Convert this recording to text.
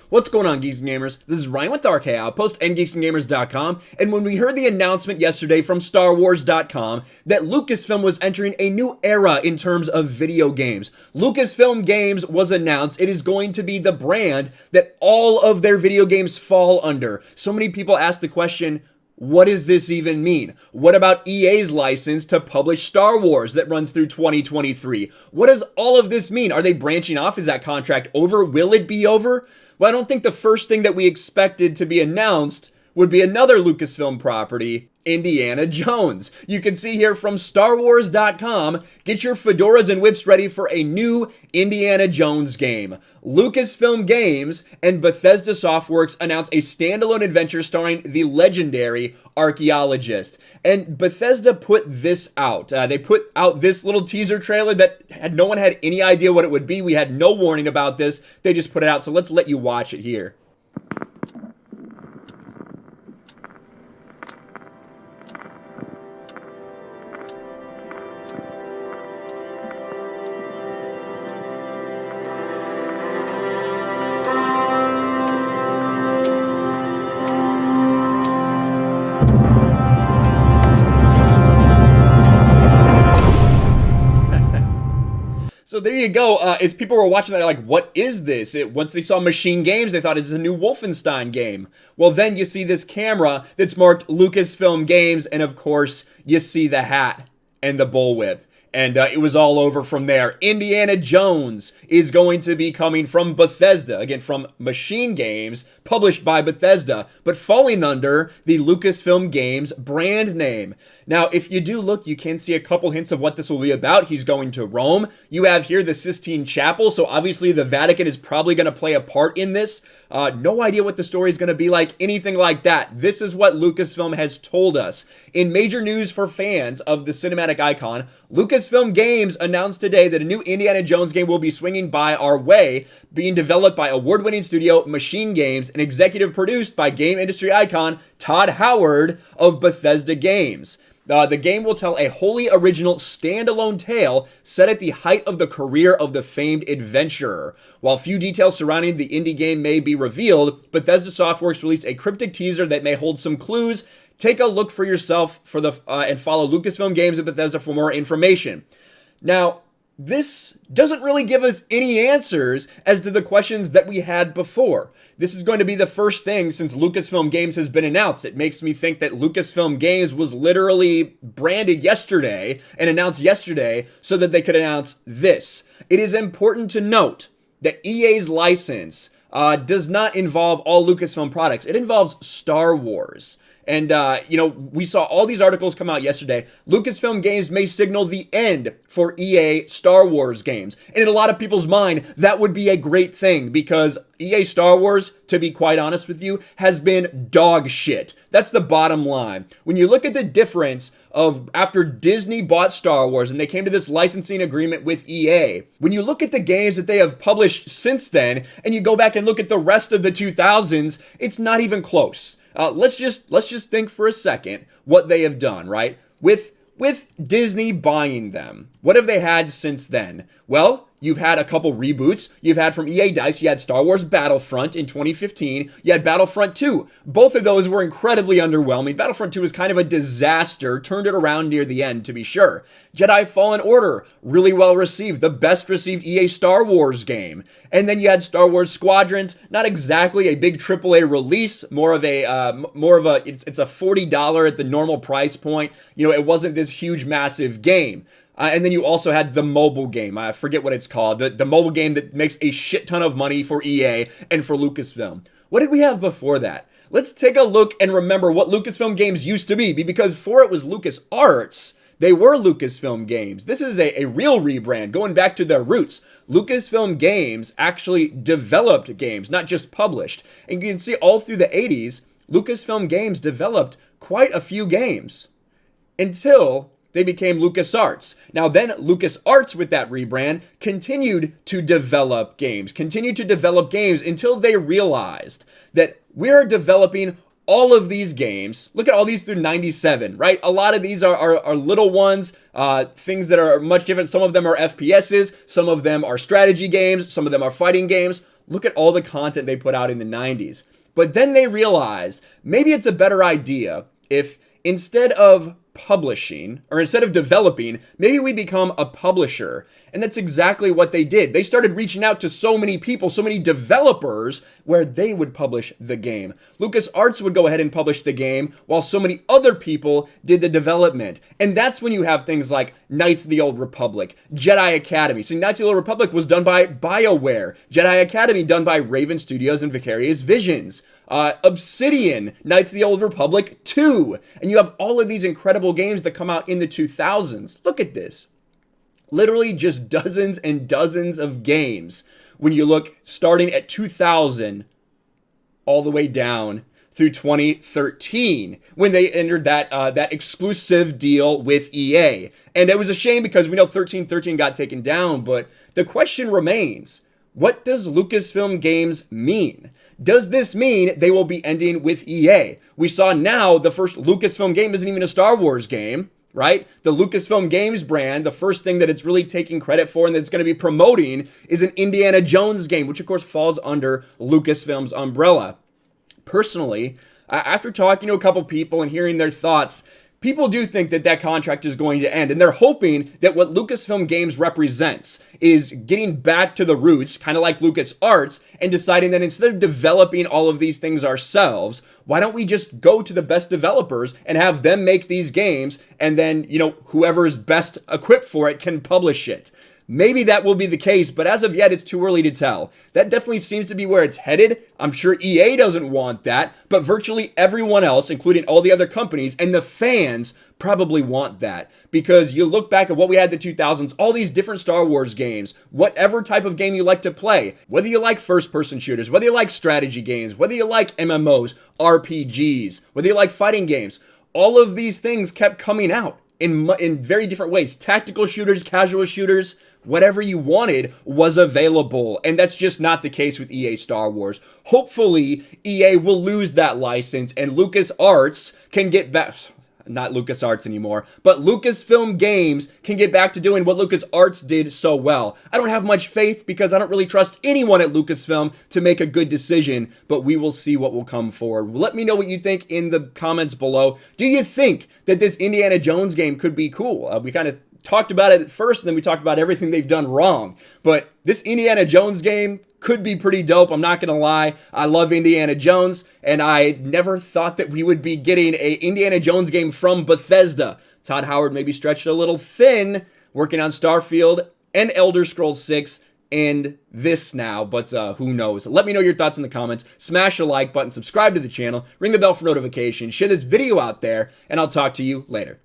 What's going on, Geeks and Gamers? This is Ryan with RK Outpost and geeksandgamers.com, and when we heard the announcement yesterday from StarWars.com that Lucasfilm was entering a new era in terms of video games, Lucasfilm Games was announced. It is going to be the brand that all of their video games fall under. So many people ask the question, what does this even mean? What about EA's license to publish Star Wars that runs through 2023? What does all of this mean? Are they branching off? Is that contract over? Will it be over? Well, I don't think the first thing that we expected to be announced would be another Lucasfilm property, Indiana Jones. You can see here from StarWars.com, get your fedoras and whips ready for a new Indiana Jones game. Lucasfilm Games and Bethesda Softworks announced a standalone adventure starring the legendary archaeologist. And Bethesda put this out. They put out this little teaser trailer that no one had any idea what it would be. We had no warning about this. They just put it out, so let's let you watch it here. So there you go. As people were watching that, they're like, what is this? Once they saw Machine Games, they thought it's a new Wolfenstein game. Well, then you see this camera that's marked Lucasfilm Games, and of course, you see the hat and the bullwhip. And it was all over from there. Indiana Jones is going to be coming from Bethesda. Again, from Machine Games, published by Bethesda, but falling under the Lucasfilm Games brand name. Now, if you do look, you can see a couple hints of what this will be about. He's going to Rome. You have here the Sistine Chapel, so obviously the Vatican is probably going to play a part in this. No idea what the story is going to be like, anything like that. This is what Lucasfilm has told us. In major news for fans of the cinematic icon, Lucasfilm Games announced today that a new Indiana Jones game will be swinging by our way, being developed by award-winning studio Machine Games and executive produced by game industry icon Todd Howard of Bethesda Games. The game will tell a wholly original standalone tale set at the height of the career of the famed adventurer. While few details surrounding the indie game may be revealed, Bethesda Softworks released a cryptic teaser that may hold some clues. Take a look for yourself and follow Lucasfilm Games and Bethesda for more information. Now, this doesn't really give us any answers as to the questions that we had before. This is going to be the first thing since Lucasfilm Games has been announced. It makes me think that Lucasfilm Games was literally branded yesterday and announced yesterday so that they could announce this. It is important to note that EA's license does not involve all Lucasfilm products. It involves Star Wars. And, we saw all these articles come out yesterday. Lucasfilm Games may signal the end for EA Star Wars games. And in a lot of people's mind, that would be a great thing because EA Star Wars, to be quite honest with you, has been dog shit. That's the bottom line. When you look at the difference of after Disney bought Star Wars and they came to this licensing agreement with EA, when you look at the games that they have published since then, and you go back and look at the rest of the 2000s, it's not even close. Let's just think for a second what they have done, right? With Disney buying them, what have they had since then? Well, you've had a couple reboots. You've had from EA Dice, you had Star Wars Battlefront in 2015. You had Battlefront 2. Both of those were incredibly underwhelming. Battlefront 2 was kind of a disaster, turned it around near the end, to be sure. Jedi Fallen Order, really well received, the best received EA Star Wars game. And then you had Star Wars Squadrons, not exactly a big AAA release, it's a $40 at the normal price point. It wasn't this huge, massive game. And then you also had the mobile game. I forget what it's called. The mobile game that makes a shit ton of money for EA and for Lucasfilm. What did we have before that? Let's take a look and remember what Lucasfilm Games used to be. Because before it was LucasArts, they were Lucasfilm Games. This is a real rebrand, going back to their roots. Lucasfilm Games actually developed games, not just published. And you can see all through the 80s, Lucasfilm Games developed quite a few games until they became LucasArts. Now then, LucasArts with that rebrand continued to develop games until they realized that we're developing all of these games. Look at all these through 97, right? A lot of these are little ones, things that are much different. Some of them are FPSs, some of them are strategy games, some of them are fighting games. Look at all the content they put out in the 90s. But then they realized maybe it's a better idea if instead of publishing or instead of developing, maybe we become a publisher. And that's exactly what they did. They started reaching out to so many people, so many developers, where they would publish the game. LucasArts would go ahead and publish the game while so many other people did the development. And that's when you have things like Knights of the Old Republic, Jedi Academy. See, Knights of the Old Republic was done by BioWare. Jedi Academy done by Raven Studios and Vicarious Visions. Obsidian, Knights of the Old Republic 2. And you have all of these incredible games that come out in the 2000s. Look at this. Literally just dozens and dozens of games when you look starting at 2000 all the way down through 2013 when they entered that exclusive deal with EA. And it was a shame because we know 1313 got taken down, but the question remains, what does Lucasfilm Games mean? Does this mean they will be ending with EA? We saw now the first Lucasfilm game isn't even a Star Wars game, right? The Lucasfilm Games brand, the first thing that it's really taking credit for and that it's going to be promoting is an Indiana Jones game, which of course falls under Lucasfilm's umbrella. Personally, after talking to a couple people and hearing their thoughts, people do think that that contract is going to end, and they're hoping that what Lucasfilm Games represents is getting back to the roots, kind of like LucasArts, and deciding that instead of developing all of these things ourselves, why don't we just go to the best developers and have them make these games, and then, whoever is best equipped for it can publish it. Maybe that will be the case, but as of yet, it's too early to tell. That definitely seems to be where it's headed. I'm sure EA doesn't want that, but virtually everyone else, including all the other companies and the fans, probably want that. Because you look back at what we had in the 2000s, all these different Star Wars games, whatever type of game you like to play, whether you like first-person shooters, whether you like strategy games, whether you like MMOs, RPGs, whether you like fighting games, all of these things kept coming out in very different ways. Tactical shooters, casual shooters, whatever you wanted was available. And that's just not the case with EA Star Wars. Hopefully, EA will lose that license and LucasArts can get back. Not LucasArts anymore, but Lucasfilm Games can get back to doing what LucasArts did so well. I don't have much faith because I don't really trust anyone at Lucasfilm to make a good decision, but we will see what will come forward. Let me know what you think in the comments below. Do you think that this Indiana Jones game could be cool? We kind of talked about it at first, and then we talked about everything they've done wrong. But this Indiana Jones game could be pretty dope. I'm not going to lie. I love Indiana Jones, and I never thought that we would be getting a Indiana Jones game from Bethesda. Todd Howard maybe stretched a little thin working on Starfield and Elder Scrolls 6 and this now, but who knows? Let me know your thoughts in the comments. Smash the like button, subscribe to the channel, ring the bell for notifications, share this video out there, and I'll talk to you later.